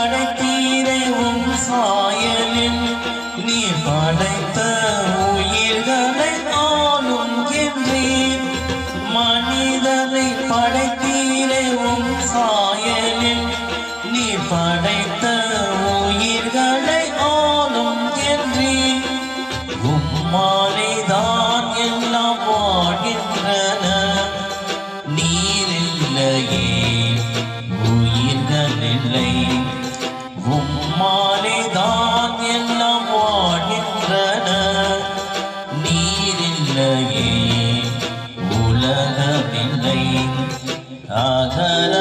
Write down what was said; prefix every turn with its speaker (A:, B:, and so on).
A: படைத்தீரே உம் சாயலில் நீர் படைத்த உயிர்களை ஆளும் என்றீர் மனிதனை படைத்தீரே உம் சாயலில் நீர் படைத்த உயிர்களை ஆளும் என்றீர் உம்மாலேதான் எல்லாம் வாழ்கின்றன நீரில்லையே உயிர்கள் இல்லை உம்மாலேதான் எல்லாம் வாழ்கின்றன நீரில்லையே உலகமில்லை அகல